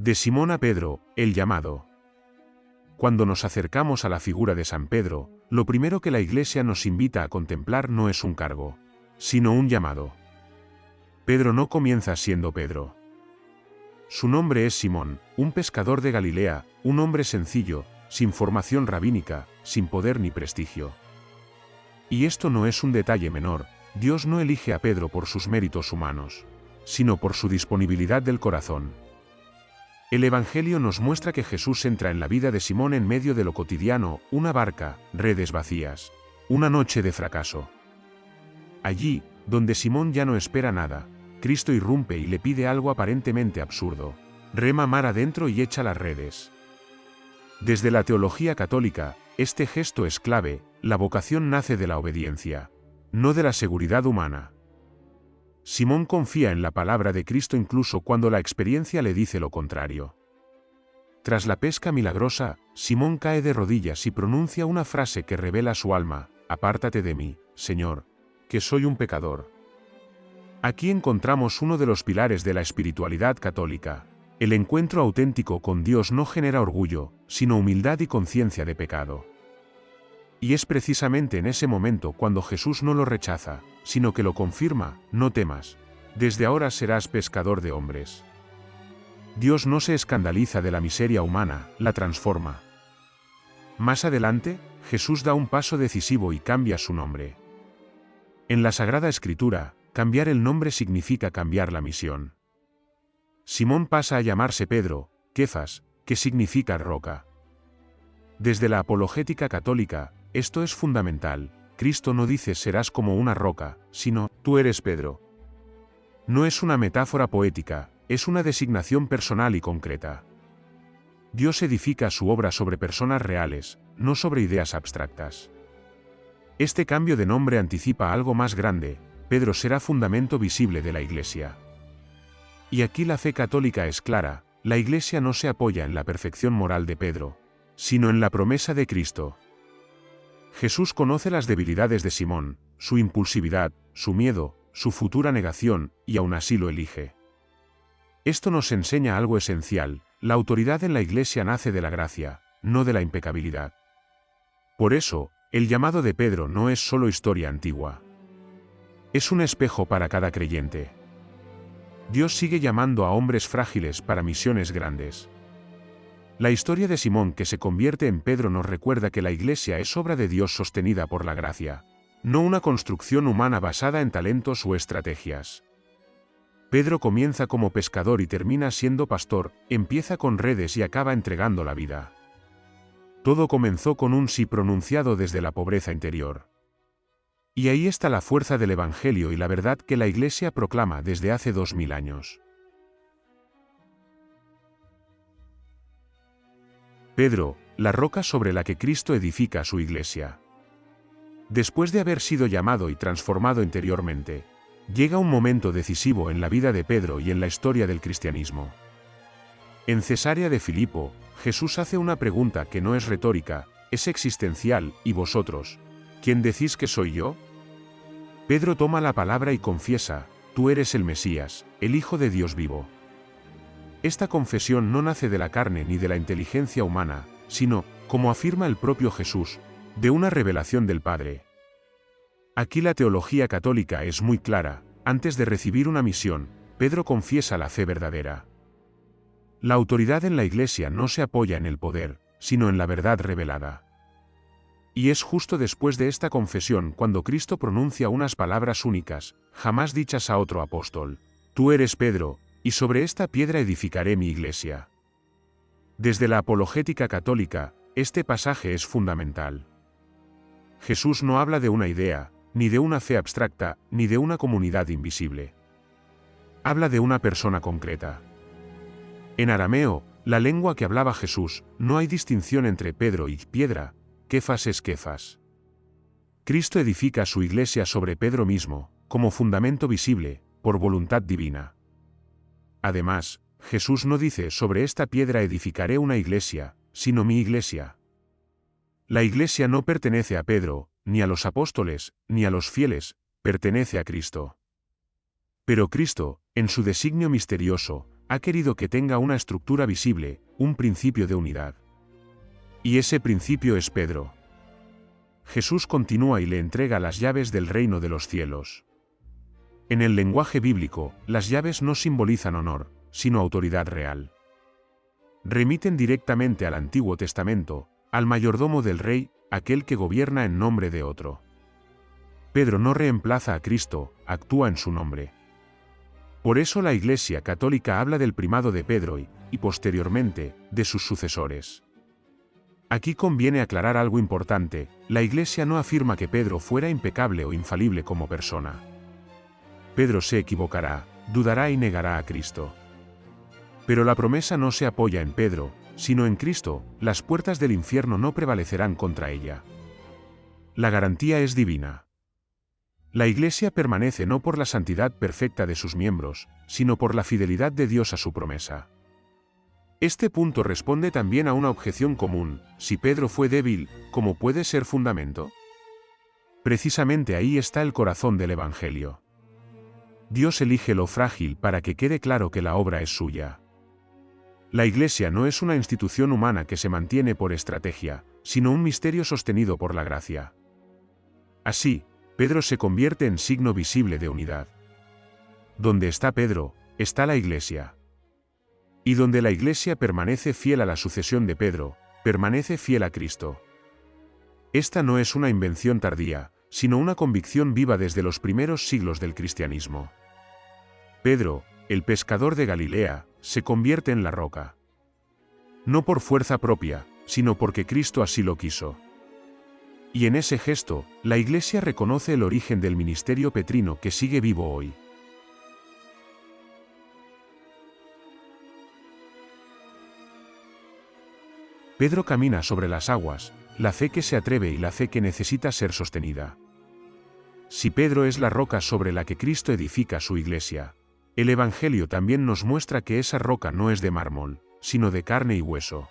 De Simón a Pedro, el llamado. Cuando nos acercamos a la figura de San Pedro, lo primero que la Iglesia nos invita a contemplar no es un cargo, sino un llamado. Pedro no comienza siendo Pedro. Su nombre es Simón, un pescador de Galilea, un hombre sencillo, sin formación rabínica, sin poder ni prestigio. Y esto no es un detalle menor. Dios no elige a Pedro por sus méritos humanos, sino por su disponibilidad del corazón. El Evangelio nos muestra que Jesús entra en la vida de Simón en medio de lo cotidiano, una barca, redes vacías, una noche de fracaso. Allí, donde Simón ya no espera nada, Cristo irrumpe y le pide algo aparentemente absurdo: rema mar adentro y echa las redes. Desde la teología católica, este gesto es clave. La vocación nace de la obediencia, no de la seguridad humana. Simón confía en la palabra de Cristo incluso cuando la experiencia le dice lo contrario. Tras la pesca milagrosa, Simón cae de rodillas y pronuncia una frase que revela su alma: apártate de mí, Señor, que soy un pecador. Aquí encontramos uno de los pilares de la espiritualidad católica. El encuentro auténtico con Dios no genera orgullo, sino humildad y conciencia de pecado. Y es precisamente en ese momento cuando Jesús no lo rechaza, sino que lo confirma: no temas, desde ahora serás pescador de hombres. Dios no se escandaliza de la miseria humana, la transforma. Más adelante, Jesús da un paso decisivo y cambia su nombre. En la Sagrada Escritura, cambiar el nombre significa cambiar la misión. Simón pasa a llamarse Pedro, Kefas, que significa roca. Desde la apologética católica, esto es fundamental. Cristo no dice serás como una roca, sino tú eres Pedro. No es una metáfora poética, es una designación personal y concreta. Dios edifica su obra sobre personas reales, no sobre ideas abstractas. Este cambio de nombre anticipa algo más grande: Pedro será fundamento visible de la Iglesia. Y aquí la fe católica es clara: la Iglesia no se apoya en la perfección moral de Pedro, sino en la promesa de Cristo. Jesús conoce las debilidades de Simón, su impulsividad, su miedo, su futura negación, y aún así lo elige. Esto nos enseña algo esencial: la autoridad en la Iglesia nace de la gracia, no de la impecabilidad. Por eso, el llamado de Pedro no es solo historia antigua. Es un espejo para cada creyente. Dios sigue llamando a hombres frágiles para misiones grandes. La historia de Simón que se convierte en Pedro nos recuerda que la Iglesia es obra de Dios sostenida por la gracia, no una construcción humana basada en talentos o estrategias. Pedro comienza como pescador y termina siendo pastor, empieza con redes y acaba entregando la vida. Todo comenzó con un sí pronunciado desde la pobreza interior. Y ahí está la fuerza del Evangelio y la verdad que la Iglesia proclama desde hace 2000 años. Pedro, la roca sobre la que Cristo edifica su Iglesia. Después de haber sido llamado y transformado interiormente, llega un momento decisivo en la vida de Pedro y en la historia del cristianismo. En Cesarea de Filipo, Jesús hace una pregunta que no es retórica, es existencial: ¿y vosotros? ¿Quién decís que soy yo? Pedro toma la palabra y confiesa: tú eres el Mesías, el Hijo de Dios vivo. Esta confesión no nace de la carne ni de la inteligencia humana, sino, como afirma el propio Jesús, de una revelación del Padre. Aquí la teología católica es muy clara: antes de recibir una misión, Pedro confiesa la fe verdadera. La autoridad en la Iglesia no se apoya en el poder, sino en la verdad revelada. Y es justo después de esta confesión cuando Cristo pronuncia unas palabras únicas, jamás dichas a otro apóstol: tú eres Pedro, y sobre esta piedra edificaré mi Iglesia. Desde la apologética católica, este pasaje es fundamental. Jesús no habla de una idea, ni de una fe abstracta, ni de una comunidad invisible. Habla de una persona concreta. En arameo, la lengua que hablaba Jesús, no hay distinción entre Pedro y piedra. Kefas es Kefas. Cristo edifica su Iglesia sobre Pedro mismo, como fundamento visible, por voluntad divina. Además, Jesús no dice: sobre esta piedra edificaré una iglesia, sino mi Iglesia. La Iglesia no pertenece a Pedro, ni a los apóstoles, ni a los fieles, pertenece a Cristo. Pero Cristo, en su designio misterioso, ha querido que tenga una estructura visible, un principio de unidad. Y ese principio es Pedro. Jesús continúa y le entrega las llaves del reino de los cielos. En el lenguaje bíblico, las llaves no simbolizan honor, sino autoridad real. Remiten directamente al Antiguo Testamento, al mayordomo del rey, aquel que gobierna en nombre de otro. Pedro no reemplaza a Cristo, actúa en su nombre. Por eso la Iglesia católica habla del primado de Pedro y posteriormente, de sus sucesores. Aquí conviene aclarar algo importante: la Iglesia no afirma que Pedro fuera impecable o infalible como persona. Pedro se equivocará, dudará y negará a Cristo. Pero la promesa no se apoya en Pedro, sino en Cristo. Las puertas del infierno no prevalecerán contra ella. La garantía es divina. La Iglesia permanece no por la santidad perfecta de sus miembros, sino por la fidelidad de Dios a su promesa. Este punto responde también a una objeción común: si Pedro fue débil, ¿cómo puede ser fundamento? Precisamente ahí está el corazón del Evangelio. Dios elige lo frágil para que quede claro que la obra es suya. La Iglesia no es una institución humana que se mantiene por estrategia, sino un misterio sostenido por la gracia. Así, Pedro se convierte en signo visible de unidad. Donde está Pedro, está la Iglesia. Y donde la Iglesia permanece fiel a la sucesión de Pedro, permanece fiel a Cristo. Esta no es una invención tardía, sino una convicción viva desde los primeros siglos del cristianismo. Pedro, el pescador de Galilea, se convierte en la roca. No por fuerza propia, sino porque Cristo así lo quiso. Y en ese gesto, la Iglesia reconoce el origen del ministerio petrino que sigue vivo hoy. Pedro camina sobre las aguas, la fe que se atreve y la fe que necesita ser sostenida. Si Pedro es la roca sobre la que Cristo edifica su Iglesia, el Evangelio también nos muestra que esa roca no es de mármol, sino de carne y hueso.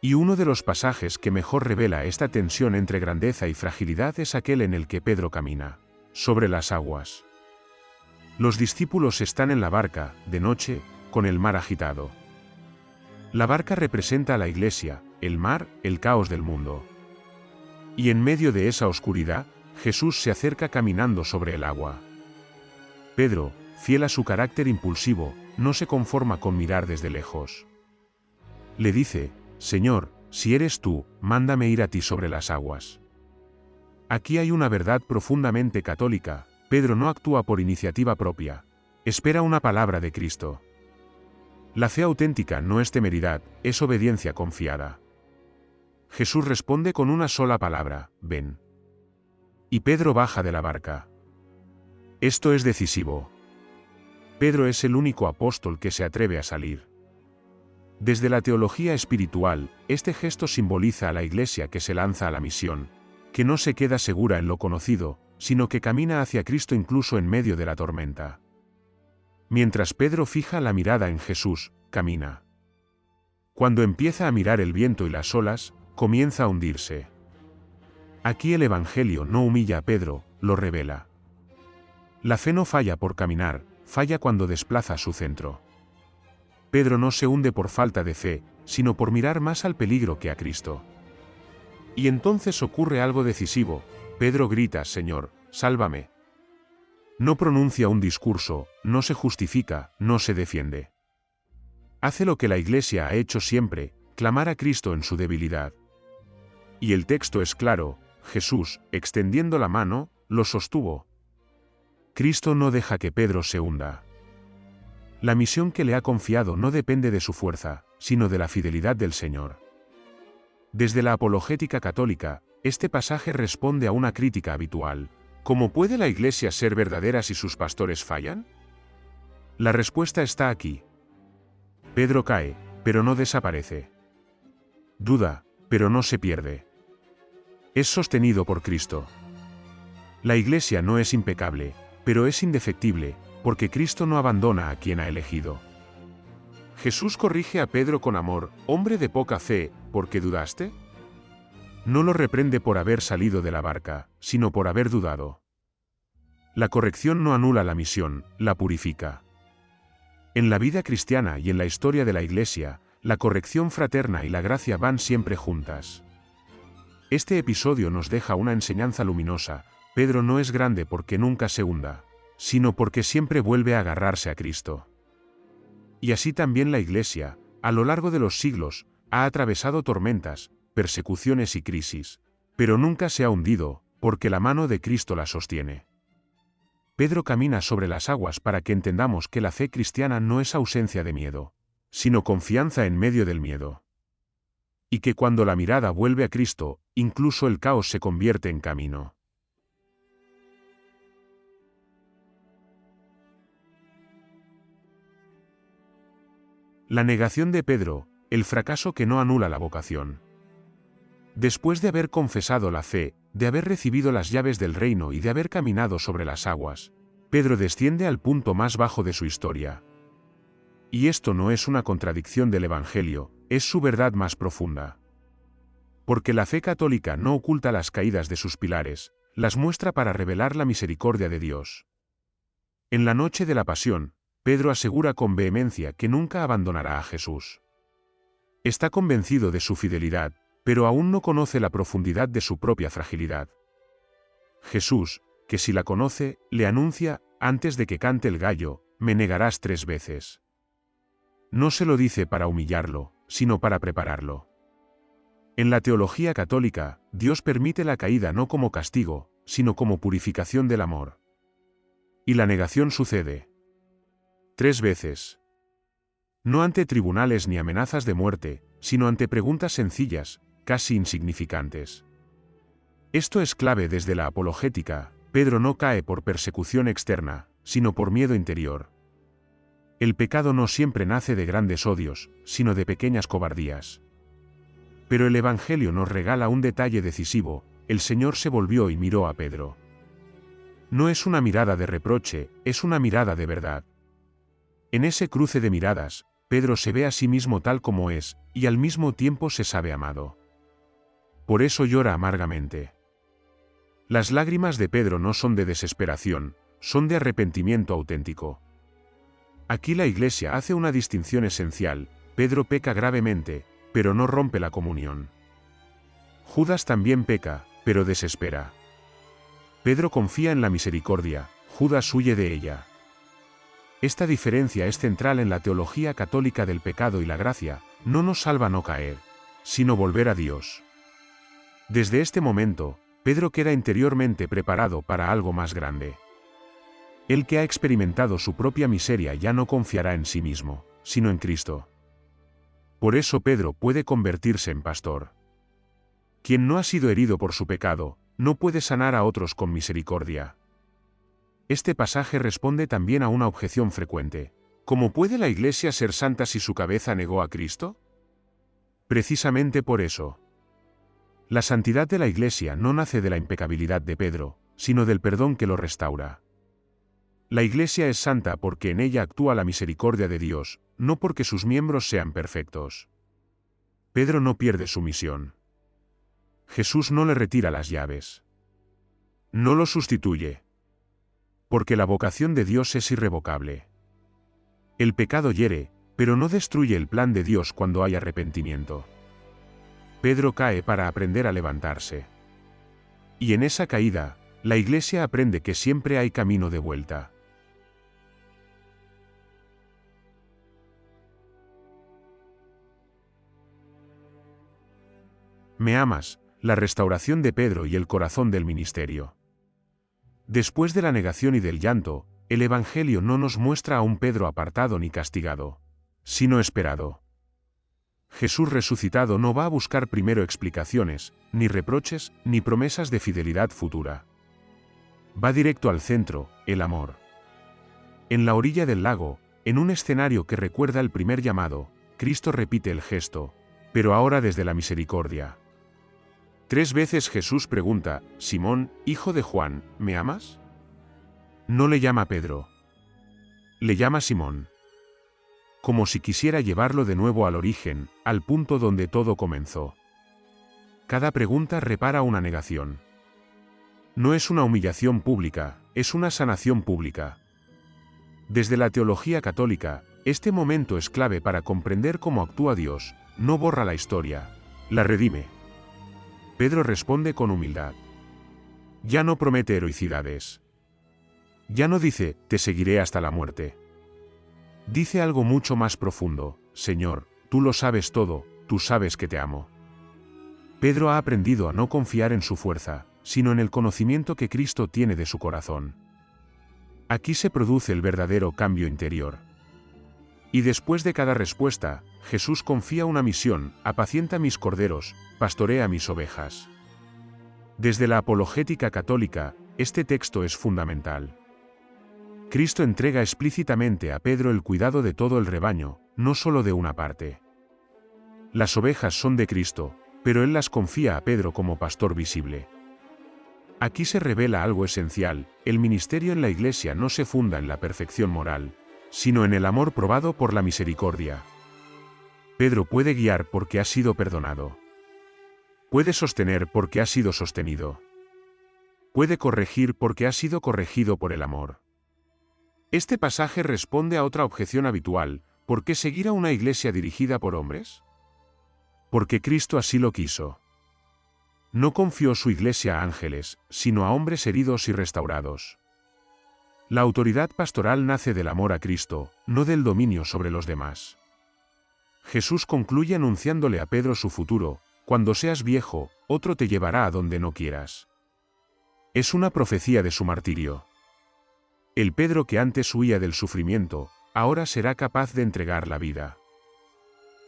Y uno de los pasajes que mejor revela esta tensión entre grandeza y fragilidad es aquel en el que Pedro camina sobre las aguas. Los discípulos están en la barca, de noche, con el mar agitado. La barca representa a la Iglesia, el mar, el caos del mundo. Y en medio de esa oscuridad, Jesús se acerca caminando sobre el agua. Pedro, fiel a su carácter impulsivo, no se conforma con mirar desde lejos. Le dice: Señor, si eres tú, mándame ir a ti sobre las aguas. Aquí hay una verdad profundamente católica: Pedro no actúa por iniciativa propia, espera una palabra de Cristo. La fe auténtica no es temeridad, es obediencia confiada. Jesús responde con una sola palabra: ven. Y Pedro baja de la barca. Esto es decisivo. Pedro es el único apóstol que se atreve a salir. Desde la teología espiritual, este gesto simboliza a la Iglesia que se lanza a la misión, que no se queda segura en lo conocido, sino que camina hacia Cristo incluso en medio de la tormenta. Mientras Pedro fija la mirada en Jesús, camina. Cuando empieza a mirar el viento y las olas, comienza a hundirse. Aquí el Evangelio no humilla a Pedro, lo revela. La fe no falla por caminar, falla cuando desplaza su centro. Pedro no se hunde por falta de fe, sino por mirar más al peligro que a Cristo. Y entonces ocurre algo decisivo: Pedro grita: Señor, sálvame. No pronuncia un discurso, no se justifica, no se defiende. Hace lo que la Iglesia ha hecho siempre: clamar a Cristo en su debilidad. Y el texto es claro: Jesús, extendiendo la mano, lo sostuvo. Cristo no deja que Pedro se hunda. La misión que le ha confiado no depende de su fuerza, sino de la fidelidad del Señor. Desde la apologética católica, este pasaje responde a una crítica habitual: ¿cómo puede la Iglesia ser verdadera si sus pastores fallan? La respuesta está aquí. Pedro cae, pero no desaparece. Duda, pero no se pierde. Es sostenido por Cristo. La Iglesia no es impecable, pero es indefectible, porque Cristo no abandona a quien ha elegido. Jesús corrige a Pedro con amor: hombre de poca fe, ¿por qué dudaste? No lo reprende por haber salido de la barca, sino por haber dudado. La corrección no anula la misión, la purifica. En la vida cristiana y en la historia de la Iglesia, la corrección fraterna y la gracia van siempre juntas. Este episodio nos deja una enseñanza luminosa: Pedro no es grande porque nunca se hunda, sino porque siempre vuelve a agarrarse a Cristo. Y así también la Iglesia, a lo largo de los siglos, ha atravesado tormentas, persecuciones y crisis, pero nunca se ha hundido, porque la mano de Cristo la sostiene. Pedro camina sobre las aguas para que entendamos que la fe cristiana no es ausencia de miedo, sino confianza en medio del miedo. Y que cuando la mirada vuelve a Cristo, incluso el caos se convierte en camino. La negación de Pedro, el fracaso que no anula la vocación. Después de haber confesado la fe, de haber recibido las llaves del reino y de haber caminado sobre las aguas, Pedro desciende al punto más bajo de su historia. Y esto no es una contradicción del Evangelio, es su verdad más profunda. Porque la fe católica no oculta las caídas de sus pilares, las muestra para revelar la misericordia de Dios. En la noche de la pasión, Pedro asegura con vehemencia que nunca abandonará a Jesús. Está convencido de su fidelidad, pero aún no conoce la profundidad de su propia fragilidad. Jesús, que si la conoce, le anuncia, antes de que cante el gallo: me negarás 3 veces. No se lo dice para humillarlo, sino para prepararlo. En la teología católica, Dios permite la caída no como castigo, sino como purificación del amor. Y la negación sucede 3 veces. No ante tribunales ni amenazas de muerte, sino ante preguntas sencillas, casi insignificantes. Esto es clave desde la apologética: Pedro no cae por persecución externa, sino por miedo interior. El pecado no siempre nace de grandes odios, sino de pequeñas cobardías. Pero el Evangelio nos regala un detalle decisivo: el Señor se volvió y miró a Pedro. No es una mirada de reproche, es una mirada de verdad. En ese cruce de miradas, Pedro se ve a sí mismo tal como es, y al mismo tiempo se sabe amado. Por eso llora amargamente. Las lágrimas de Pedro no son de desesperación, son de arrepentimiento auténtico. Aquí la Iglesia hace una distinción esencial: Pedro peca gravemente, pero no rompe la comunión. Judas también peca, pero desespera. Pedro confía en la misericordia, Judas huye de ella. Esta diferencia es central en la teología católica del pecado y la gracia: no nos salva no caer, sino volver a Dios. Desde este momento, Pedro queda interiormente preparado para algo más grande. El que ha experimentado su propia miseria ya no confiará en sí mismo, sino en Cristo. Por eso Pedro puede convertirse en pastor. Quien no ha sido herido por su pecado, no puede sanar a otros con misericordia. Este pasaje responde también a una objeción frecuente: ¿cómo puede la Iglesia ser santa si su cabeza negó a Cristo? Precisamente por eso. La santidad de la Iglesia no nace de la impecabilidad de Pedro, sino del perdón que lo restaura. La Iglesia es santa porque en ella actúa la misericordia de Dios, no porque sus miembros sean perfectos. Pedro no pierde su misión. Jesús no le retira las llaves. No lo sustituye. Porque la vocación de Dios es irrevocable. El pecado hiere, pero no destruye el plan de Dios cuando hay arrepentimiento. Pedro cae para aprender a levantarse. Y en esa caída, la Iglesia aprende que siempre hay camino de vuelta. ¿Me amas? La restauración de Pedro y el corazón del ministerio. Después de la negación y del llanto, el Evangelio no nos muestra a un Pedro apartado ni castigado, sino esperado. Jesús resucitado no va a buscar primero explicaciones, ni reproches, ni promesas de fidelidad futura. Va directo al centro: el amor. En la orilla del lago, en un escenario que recuerda el primer llamado, Cristo repite el gesto, pero ahora desde la misericordia. 3 veces Jesús pregunta: Simón, hijo de Juan, ¿me amas? No le llama Pedro. Le llama Simón. Como si quisiera llevarlo de nuevo al origen, al punto donde todo comenzó. Cada pregunta repara una negación. No es una humillación pública, es una sanación pública. Desde la teología católica, Este momento es clave para comprender cómo actúa Dios, no borra la historia, la redime. Pedro responde con humildad. Ya no promete heroicidades. Ya no dice, te seguiré hasta la muerte. Dice algo mucho más profundo, Señor, tú lo sabes todo, tú sabes que te amo. Pedro ha aprendido a no confiar en su fuerza, sino en el conocimiento que Cristo tiene de su corazón. Aquí se produce el verdadero cambio interior. Y después de cada respuesta, Jesús confía una misión: apacienta mis corderos, pastorea mis ovejas. Desde la apologética católica, este texto es fundamental. Cristo entrega explícitamente a Pedro el cuidado de todo el rebaño, no solo de una parte. Las ovejas son de Cristo, pero Él las confía a Pedro como pastor visible. Aquí se revela algo esencial: el ministerio en la Iglesia no se funda en la perfección moral, sino en el amor probado por la misericordia. Pedro puede guiar porque ha sido perdonado. Puede sostener porque ha sido sostenido. Puede corregir porque ha sido corregido por el amor. Este pasaje responde a otra objeción habitual: ¿por qué seguir a una iglesia dirigida por hombres? Porque Cristo así lo quiso. No confió su iglesia a ángeles, sino a hombres heridos y restaurados. La autoridad pastoral nace del amor a Cristo, no del dominio sobre los demás. Jesús concluye anunciándole a Pedro su futuro: cuando seas viejo, otro te llevará a donde no quieras. Es una profecía de su martirio. El Pedro que antes huía del sufrimiento, ahora será capaz de entregar la vida.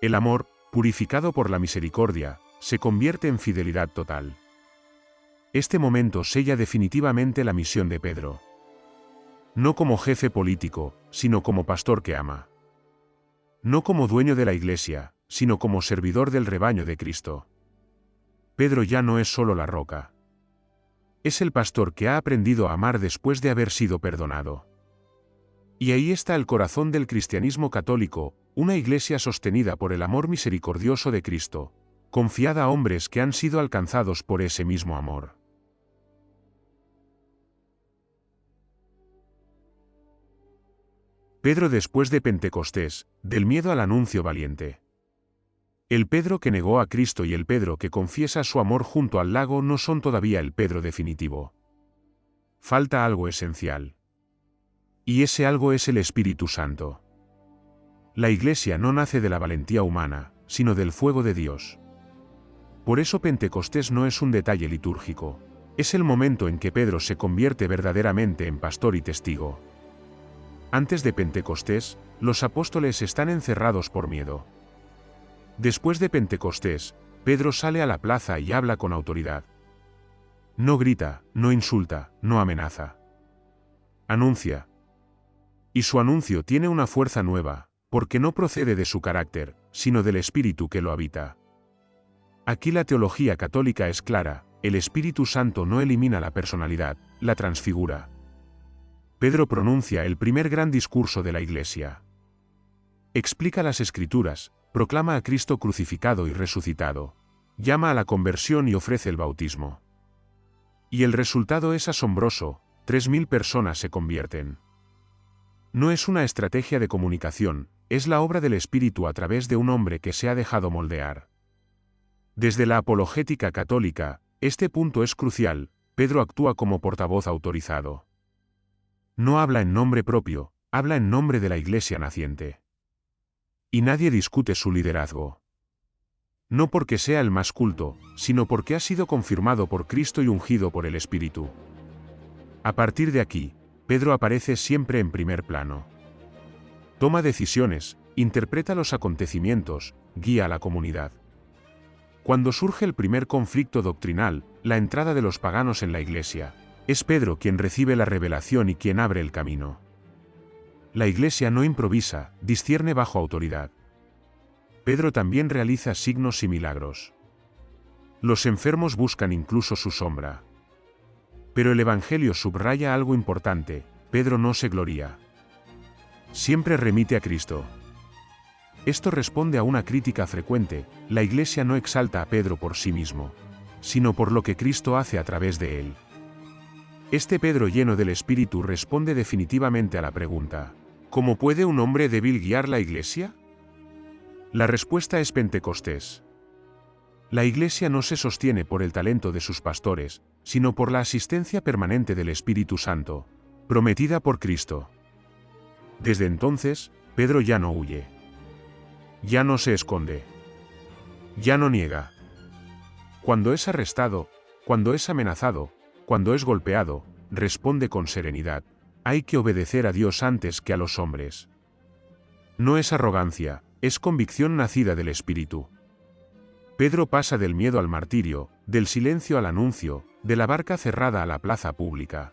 El amor, purificado por la misericordia, se convierte en fidelidad total. Este momento sella definitivamente la misión de Pedro. No como jefe político, sino como pastor que ama. No como dueño de la iglesia, sino como servidor del rebaño de Cristo. Pedro ya no es solo la roca. Es el pastor que ha aprendido a amar después de haber sido perdonado. Y ahí está el corazón del cristianismo católico, una iglesia sostenida por el amor misericordioso de Cristo, confiada a hombres que han sido alcanzados por ese mismo amor. Pedro después de Pentecostés, del miedo al anuncio valiente. El Pedro que negó a Cristo y el Pedro que confiesa su amor junto al lago no son todavía el Pedro definitivo. Falta algo esencial. Y ese algo es el Espíritu Santo. La Iglesia no nace de la valentía humana, sino del fuego de Dios. Por eso Pentecostés no es un detalle litúrgico, es el momento en que Pedro se convierte verdaderamente en pastor y testigo. Antes de Pentecostés, los apóstoles están encerrados por miedo. Después de Pentecostés, Pedro sale a la plaza y habla con autoridad. No grita, no insulta, no amenaza. Anuncia. Y su anuncio tiene una fuerza nueva, porque no procede de su carácter, sino del Espíritu que lo habita. Aquí la teología católica es clara: el Espíritu Santo no elimina la personalidad, la transfigura. Pedro pronuncia el primer gran discurso de la Iglesia. Explica las Escrituras, proclama a Cristo crucificado y resucitado, llama a la conversión y ofrece el bautismo. Y el resultado es asombroso: 3000 personas se convierten. No es una estrategia de comunicación, es la obra del Espíritu a través de un hombre que se ha dejado moldear. Desde la apologética católica, este punto es crucial: Pedro actúa como portavoz autorizado. No habla en nombre propio, habla en nombre de la Iglesia naciente. Y nadie discute su liderazgo. No porque sea el más culto, sino porque ha sido confirmado por Cristo y ungido por el Espíritu. A partir de aquí, Pedro aparece siempre en primer plano. Toma decisiones, interpreta los acontecimientos, guía a la comunidad. Cuando surge el primer conflicto doctrinal, la entrada de los paganos en la Iglesia, es Pedro quien recibe la revelación y quien abre el camino. La Iglesia no improvisa, discierne bajo autoridad. Pedro también realiza signos y milagros. Los enfermos buscan incluso su sombra. Pero el Evangelio subraya algo importante: Pedro no se gloría. Siempre remite a Cristo. Esto responde a una crítica frecuente: la Iglesia no exalta a Pedro por sí mismo, sino por lo que Cristo hace a través de él. Este Pedro lleno del Espíritu responde definitivamente a la pregunta: ¿Cómo puede un hombre débil guiar la Iglesia? La respuesta es Pentecostés. La Iglesia no se sostiene por el talento de sus pastores, sino por la asistencia permanente del Espíritu Santo, prometida por Cristo. Desde entonces, Pedro ya no huye. Ya no se esconde. Ya no niega. Cuando es arrestado, cuando es amenazado, cuando es golpeado, responde con serenidad: hay que obedecer a Dios antes que a los hombres. No es arrogancia, es convicción nacida del Espíritu. Pedro pasa del miedo al martirio, del silencio al anuncio, de la barca cerrada a la plaza pública.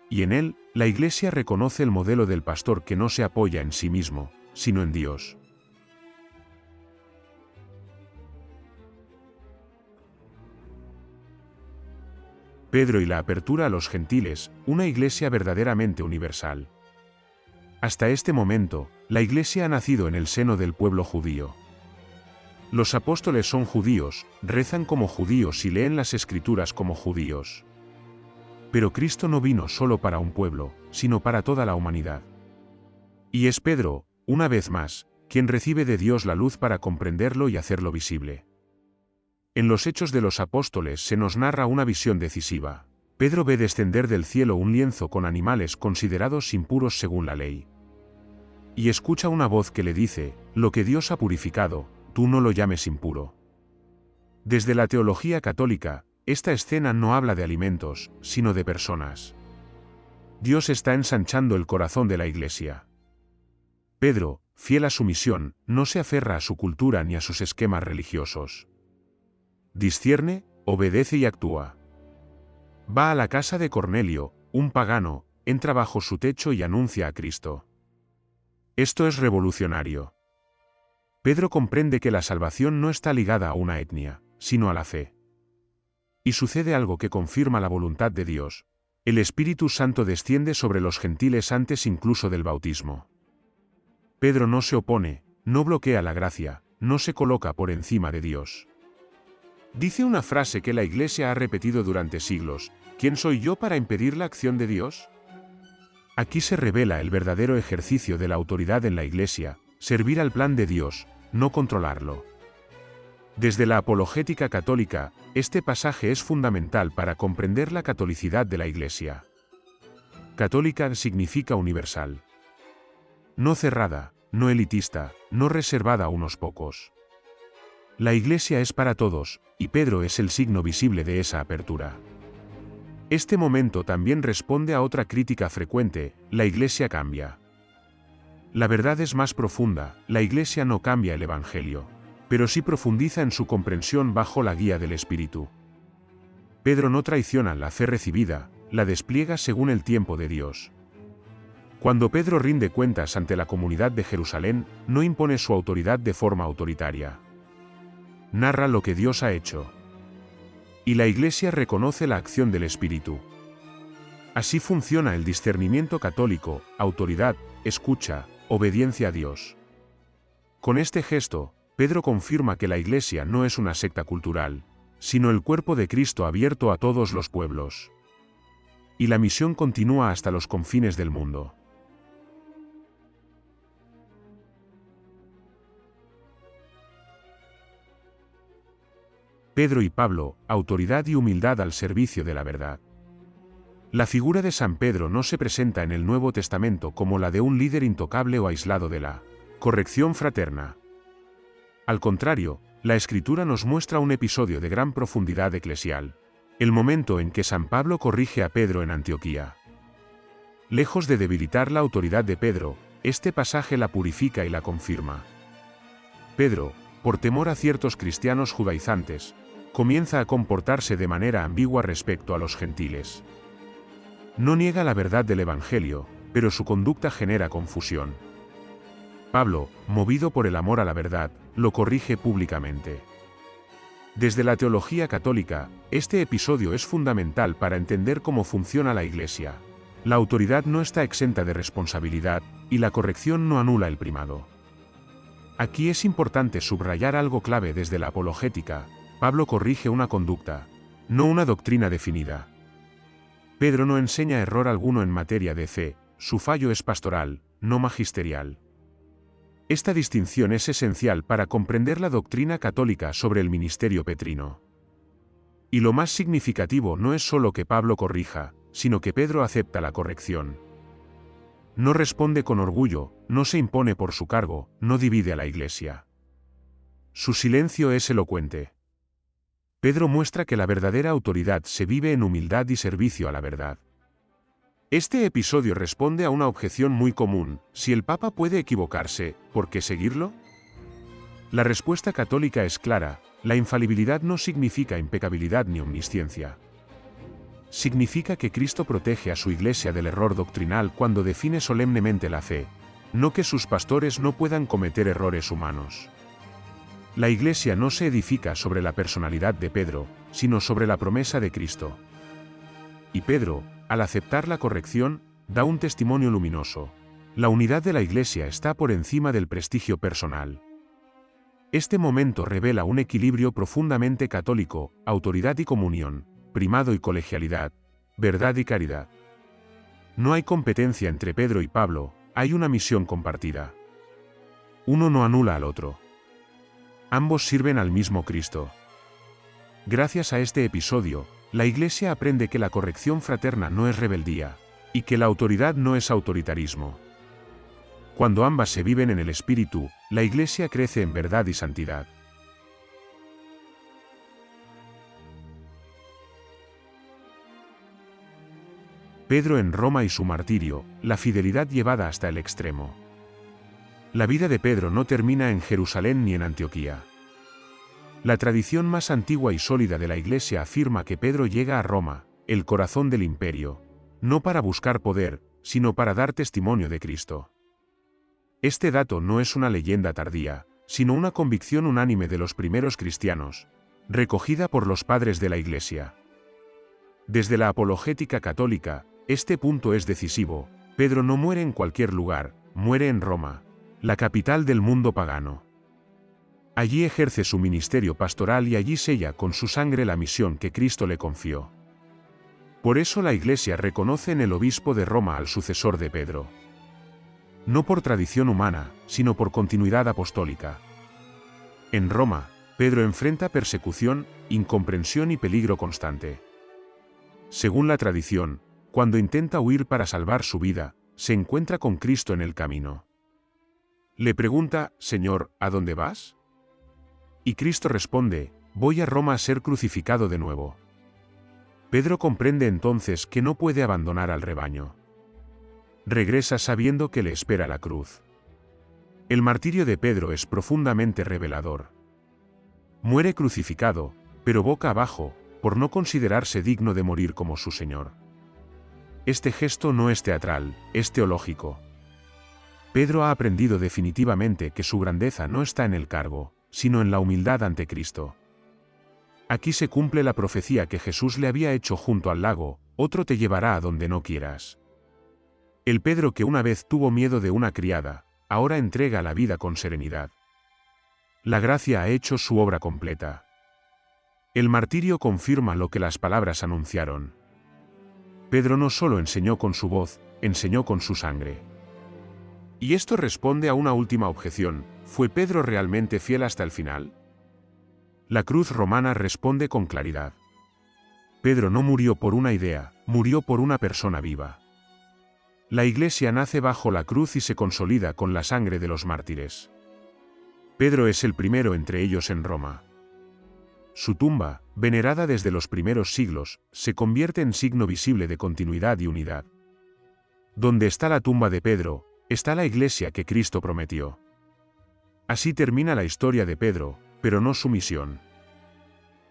Y en él, la Iglesia reconoce el modelo del pastor que no se apoya en sí mismo, sino en Dios. Pedro y la apertura a los gentiles, una Iglesia verdaderamente universal. Hasta este momento, la Iglesia ha nacido en el seno del pueblo judío. Los apóstoles son judíos, rezan como judíos y leen las Escrituras como judíos. Pero Cristo no vino solo para un pueblo, sino para toda la humanidad. Y es Pedro, una vez más, quien recibe de Dios la luz para comprenderlo y hacerlo visible. En los Hechos de los Apóstoles se nos narra una visión decisiva. Pedro ve descender del cielo un lienzo con animales considerados impuros según la ley. Y escucha una voz que le dice: lo que Dios ha purificado, tú no lo llames impuro. Desde la teología católica, esta escena no habla de alimentos, sino de personas. Dios está ensanchando el corazón de la Iglesia. Pedro, fiel a su misión, no se aferra a su cultura ni a sus esquemas religiosos. Discierne, obedece y actúa. Va a la casa de Cornelio, un pagano, entra bajo su techo y anuncia a Cristo. Esto es revolucionario. Pedro comprende que la salvación no está ligada a una etnia, sino a la fe. Y sucede algo que confirma la voluntad de Dios. El Espíritu Santo desciende sobre los gentiles antes incluso del bautismo. Pedro no se opone, no bloquea la gracia, no se coloca por encima de Dios. Dice una frase que la Iglesia ha repetido durante siglos: ¿quién soy yo para impedir la acción de Dios? Aquí se revela el verdadero ejercicio de la autoridad en la Iglesia: servir al plan de Dios, no controlarlo. Desde la apologética católica, este pasaje es fundamental para comprender la catolicidad de la Iglesia. Católica significa universal. No cerrada, no elitista, no reservada a unos pocos. La Iglesia es para todos, y Pedro es el signo visible de esa apertura. Este momento también responde a otra crítica frecuente: la Iglesia cambia. La verdad es más profunda: la Iglesia no cambia el Evangelio, pero sí profundiza en su comprensión bajo la guía del Espíritu. Pedro no traiciona la fe recibida, la despliega según el tiempo de Dios. Cuando Pedro rinde cuentas ante la comunidad de Jerusalén, no impone su autoridad de forma autoritaria. Narra lo que Dios ha hecho. Y la Iglesia reconoce la acción del Espíritu. Así funciona el discernimiento católico: autoridad, escucha, obediencia a Dios. Con este gesto, Pedro confirma que la Iglesia no es una secta cultural, sino el cuerpo de Cristo abierto a todos los pueblos. Y la misión continúa hasta los confines del mundo. Pedro y Pablo, autoridad y humildad al servicio de la verdad. La figura de San Pedro no se presenta en el Nuevo Testamento como la de un líder intocable o aislado de la corrección fraterna. Al contrario, la Escritura nos muestra un episodio de gran profundidad eclesial: el momento en que San Pablo corrige a Pedro en Antioquía. Lejos de debilitar la autoridad de Pedro, este pasaje la purifica y la confirma. Pedro, por temor a ciertos cristianos judaizantes, comienza a comportarse de manera ambigua respecto a los gentiles. No niega la verdad del Evangelio, pero su conducta genera confusión. Pablo, movido por el amor a la verdad, lo corrige públicamente. Desde la teología católica, este episodio es fundamental para entender cómo funciona la Iglesia. La autoridad no está exenta de responsabilidad, y la corrección no anula el primado. Aquí es importante subrayar algo clave desde la apologética: Pablo corrige una conducta, no una doctrina definida. Pedro no enseña error alguno en materia de fe, su fallo es pastoral, no magisterial. Esta distinción es esencial para comprender la doctrina católica sobre el ministerio petrino. Y lo más significativo no es solo que Pablo corrija, sino que Pedro acepta la corrección. No responde con orgullo, no se impone por su cargo, no divide a la Iglesia. Su silencio es elocuente. Pedro muestra que la verdadera autoridad se vive en humildad y servicio a la verdad. Este episodio responde a una objeción muy común: si el Papa puede equivocarse, ¿por qué seguirlo? La respuesta católica es clara: la infalibilidad no significa impecabilidad ni omnisciencia. Significa que Cristo protege a su Iglesia del error doctrinal cuando define solemnemente la fe, no que sus pastores no puedan cometer errores humanos. La Iglesia no se edifica sobre la personalidad de Pedro, sino sobre la promesa de Cristo. Y Pedro, al aceptar la corrección, da un testimonio luminoso: la unidad de la Iglesia está por encima del prestigio personal. Este momento revela un equilibrio profundamente católico: autoridad y comunión, primado y colegialidad, verdad y caridad. No hay competencia entre Pedro y Pablo, hay una misión compartida. Uno no anula al otro. Ambos sirven al mismo Cristo. Gracias a este episodio, la Iglesia aprende que la corrección fraterna no es rebeldía, y que la autoridad no es autoritarismo. Cuando ambas se viven en el Espíritu, la Iglesia crece en verdad y santidad. Pedro en Roma y su martirio, la fidelidad llevada hasta el extremo. La vida de Pedro no termina en Jerusalén ni en Antioquía. La tradición más antigua y sólida de la Iglesia afirma que Pedro llega a Roma, el corazón del imperio, no para buscar poder, sino para dar testimonio de Cristo. Este dato no es una leyenda tardía, sino una convicción unánime de los primeros cristianos, recogida por los padres de la Iglesia. Desde la apologética católica, este punto es decisivo: Pedro no muere en cualquier lugar, muere en Roma, la capital del mundo pagano. Allí ejerce su ministerio pastoral y allí sella con su sangre la misión que Cristo le confió. Por eso la Iglesia reconoce en el obispo de Roma al sucesor de Pedro. No por tradición humana, sino por continuidad apostólica. En Roma, Pedro enfrenta persecución, incomprensión y peligro constante. Según la tradición, cuando intenta huir para salvar su vida, se encuentra con Cristo en el camino. Le pregunta: Señor, ¿a dónde vas? Y Cristo responde: voy a Roma a ser crucificado de nuevo. Pedro comprende entonces que no puede abandonar al rebaño. Regresa sabiendo que le espera la cruz. El martirio de Pedro es profundamente revelador. Muere crucificado, pero boca abajo, por no considerarse digno de morir como su Señor. Este gesto no es teatral, es teológico. Pedro ha aprendido definitivamente que su grandeza no está en el cargo, sino en la humildad ante Cristo. Aquí se cumple la profecía que Jesús le había hecho junto al lago: otro te llevará a donde no quieras. El Pedro que una vez tuvo miedo de una criada, ahora entrega la vida con serenidad. La gracia ha hecho su obra completa. El martirio confirma lo que las palabras anunciaron. Pedro no solo enseñó con su voz, enseñó con su sangre. Y esto responde a una última objeción: ¿fue Pedro realmente fiel hasta el final? La cruz romana responde con claridad. Pedro no murió por una idea, murió por una persona viva. La Iglesia nace bajo la cruz y se consolida con la sangre de los mártires. Pedro es el primero entre ellos en Roma. Su tumba, venerada desde los primeros siglos, se convierte en signo visible de continuidad y unidad. Donde está la tumba de Pedro, está la Iglesia que Cristo prometió. Así termina la historia de Pedro, pero no su misión.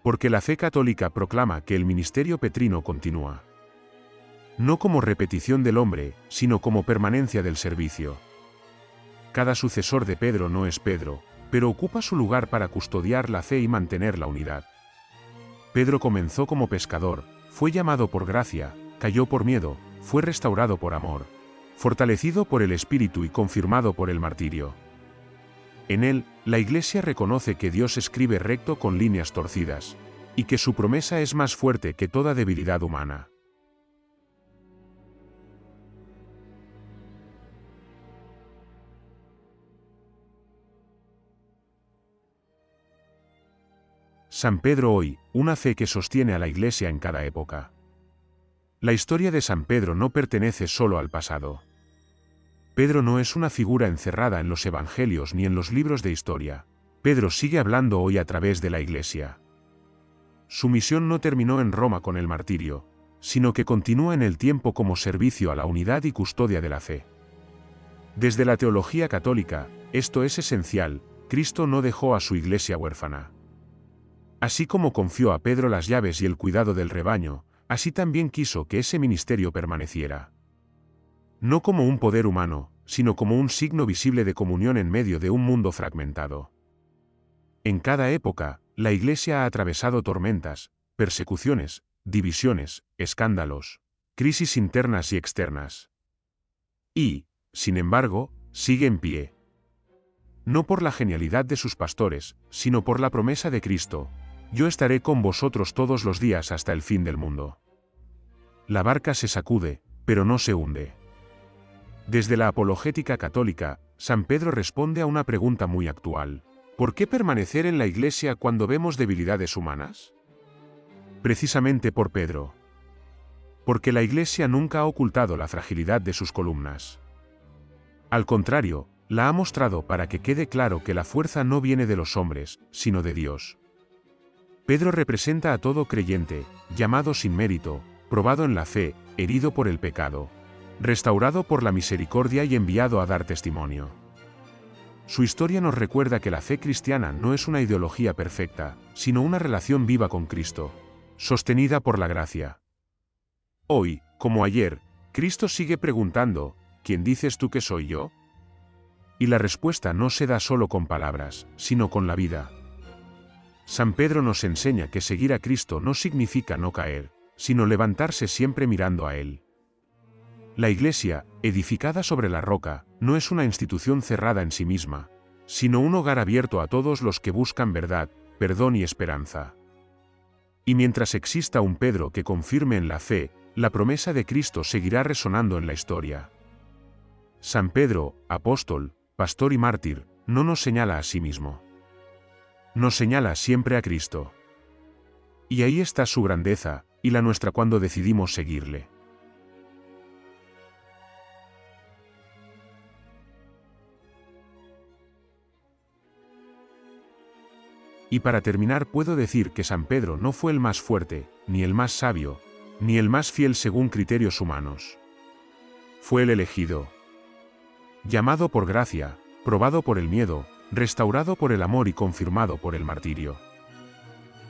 Porque la fe católica proclama que el ministerio petrino continúa. No como repetición del hombre, sino como permanencia del servicio. Cada sucesor de Pedro no es Pedro, pero ocupa su lugar para custodiar la fe y mantener la unidad. Pedro comenzó como pescador, fue llamado por gracia, cayó por miedo, fue restaurado por amor, fortalecido por el Espíritu y confirmado por el martirio. En él, la Iglesia reconoce que Dios escribe recto con líneas torcidas, y que su promesa es más fuerte que toda debilidad humana. San Pedro hoy, una fe que sostiene a la Iglesia en cada época. La historia de San Pedro no pertenece solo al pasado. Pedro no es una figura encerrada en los evangelios ni en los libros de historia. Pedro sigue hablando hoy a través de la Iglesia. Su misión no terminó en Roma con el martirio, sino que continúa en el tiempo como servicio a la unidad y custodia de la fe. Desde la teología católica, esto es esencial: Cristo no dejó a su Iglesia huérfana. Así como confió a Pedro las llaves y el cuidado del rebaño, así también quiso que ese ministerio permaneciera. No como un poder humano, sino como un signo visible de comunión en medio de un mundo fragmentado. En cada época, la Iglesia ha atravesado tormentas, persecuciones, divisiones, escándalos, crisis internas y externas. Y, sin embargo, sigue en pie. No por la genialidad de sus pastores, sino por la promesa de Cristo: yo estaré con vosotros todos los días hasta el fin del mundo. La barca se sacude, pero no se hunde. Desde la apologética católica, San Pedro responde a una pregunta muy actual: ¿por qué permanecer en la Iglesia cuando vemos debilidades humanas? Precisamente por Pedro. Porque la Iglesia nunca ha ocultado la fragilidad de sus columnas. Al contrario, la ha mostrado para que quede claro que la fuerza no viene de los hombres, sino de Dios. Pedro representa a todo creyente, llamado sin mérito, probado en la fe, herido por el pecado, restaurado por la misericordia y enviado a dar testimonio. Su historia nos recuerda que la fe cristiana no es una ideología perfecta, sino una relación viva con Cristo, sostenida por la gracia. Hoy, como ayer, Cristo sigue preguntando: ¿quién dices tú que soy yo? Y la respuesta no se da solo con palabras, sino con la vida. San Pedro nos enseña que seguir a Cristo no significa no caer, sino levantarse siempre mirando a Él. La Iglesia, edificada sobre la roca, no es una institución cerrada en sí misma, sino un hogar abierto a todos los que buscan verdad, perdón y esperanza. Y mientras exista un Pedro que confirme en la fe, la promesa de Cristo seguirá resonando en la historia. San Pedro, apóstol, pastor y mártir, no nos señala a sí mismo. Nos señala siempre a Cristo. Y ahí está su grandeza, y la nuestra cuando decidimos seguirle. Y para terminar, puedo decir que San Pedro no fue el más fuerte, ni el más sabio, ni el más fiel según criterios humanos. Fue el elegido. Llamado por gracia, probado por el miedo, restaurado por el amor y confirmado por el martirio.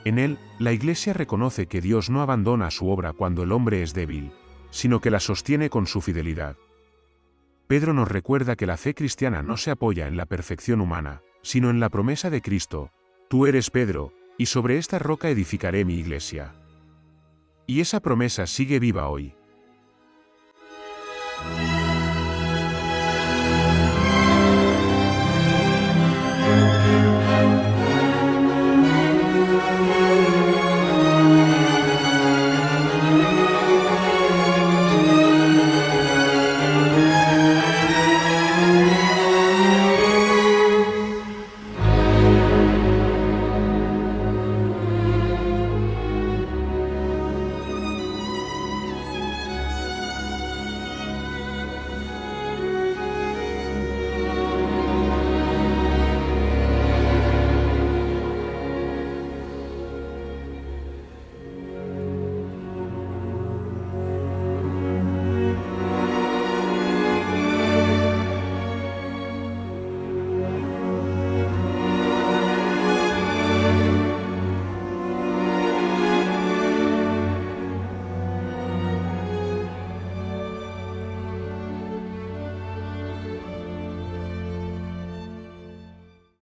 En él, la Iglesia reconoce que Dios no abandona su obra cuando el hombre es débil, sino que la sostiene con su fidelidad. Pedro nos recuerda que la fe cristiana no se apoya en la perfección humana, sino en la promesa de Cristo: tú eres Pedro, y sobre esta roca edificaré mi Iglesia. Y esa promesa sigue viva hoy.